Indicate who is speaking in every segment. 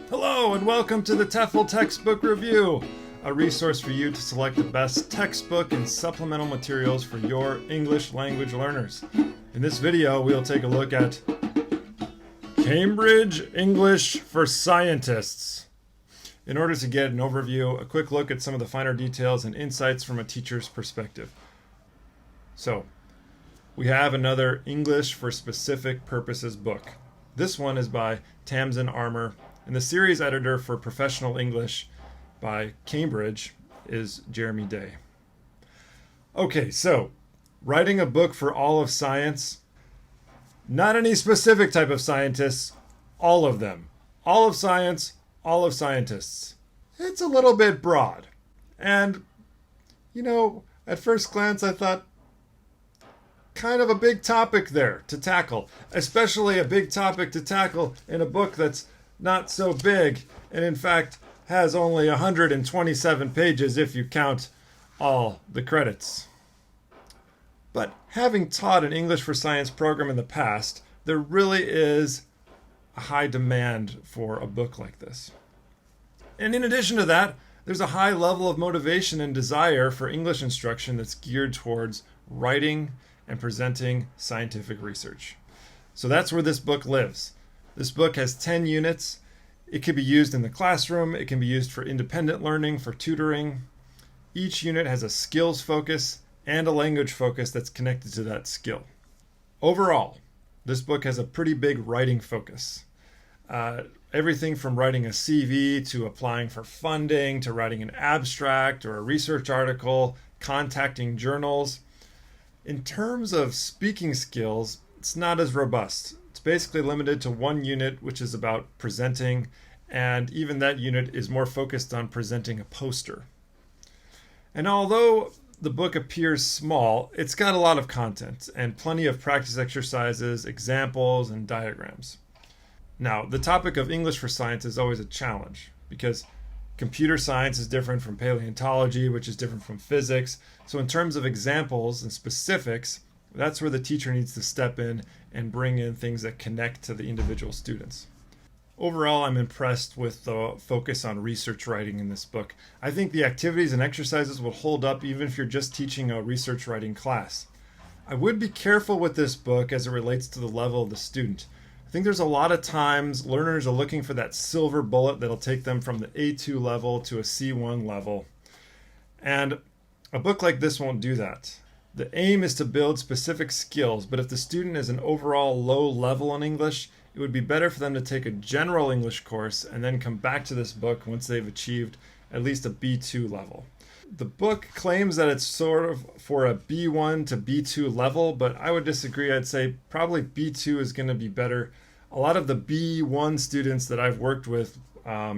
Speaker 1: Hello and welcome to the TEFL Textbook Review, a resource for you to select the best textbook and supplemental materials for your English language learners. In this video, we'll take a look at Cambridge English for Scientists. In order to get an overview, a quick look at some of the finer details and insights from a teacher's perspective. So, we have another English for Specific Purposes book. This one is by Tamsin Armour, and the series editor for Professional English by Cambridge is Jeremy Day. Okay, so writing a book for all of science, not any specific type of scientists, all of them. All of science, all of scientists. It's a little bit broad. And, at first glance I thought, kind of a big topic there to tackle, especially a big topic to tackle in a book that's not so big and in fact has only 127 pages if you count all the credits. But having taught an English for Science program in the past, there really is a high demand for a book like this. And in addition to that, there's a high level of motivation and desire for English instruction that's geared towards writing and presenting scientific research. So that's where this book lives. This book has 10 units. It can be used in the classroom. It can be used for independent learning, for tutoring. Each unit has a skills focus and a language focus that's connected to that skill. Overall, this book has a pretty big writing focus. Everything from writing a CV to applying for funding to writing an abstract or a research article, contacting journals. In terms of speaking skills, it's not as robust. It's basically limited to one unit, which is about presenting, and even that unit is more focused on presenting a poster. And although the book appears small, it's got a lot of content and plenty of practice exercises, examples, and diagrams. Now, the topic of English for Science is always a challenge because computer science is different from paleontology, which is different from physics. So in terms of examples and specifics, that's where the teacher needs to step in and bring in things that connect to the individual students. Overall, I'm impressed with the focus on research writing in this book. I think the activities and exercises will hold up even if you're just teaching a research writing class. I would be careful with this book as it relates to the level of the student. I think there's a lot of times learners are looking for that silver bullet that'll take them from the A2 level to a C1 level. And a book like this won't do that. The aim is to build specific skills, but if the student is an overall low level in English, it would be better for them to take a general English course and then come back to this book once they've achieved at least a B2 level. The book claims that it's sort of for a B1 to B2 level, but I would disagree. I'd say probably B2 is going to be better. A lot of the B1 students that I've worked with, I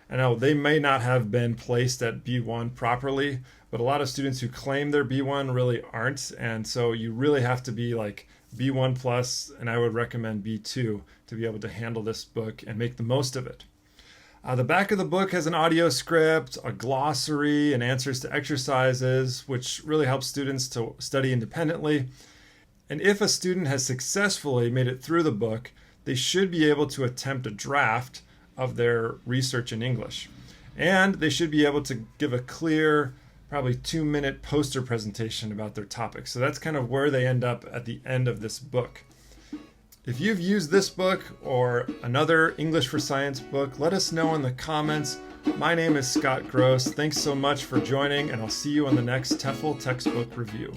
Speaker 1: know they may not have been placed at B1 properly, but a lot of students who claim they're B1 really aren't, and so you really have to be like B1 plus, and I would recommend B2 to be able to handle this book and make the most of it. The back of the book has an audio script, a glossary, and answers to exercises, which really helps students to study independently. And if a student has successfully made it through the book, they should be able to attempt a draft of their research in English. And they should be able to give a clear, probably 2-minute poster presentation about their topic. So that's kind of where they end up at the end of this book. If you've used this book or another English for Science book, let us know in the comments. My name is Scott Gross. Thanks so much for joining, and I'll see you on the next TEFL textbook review.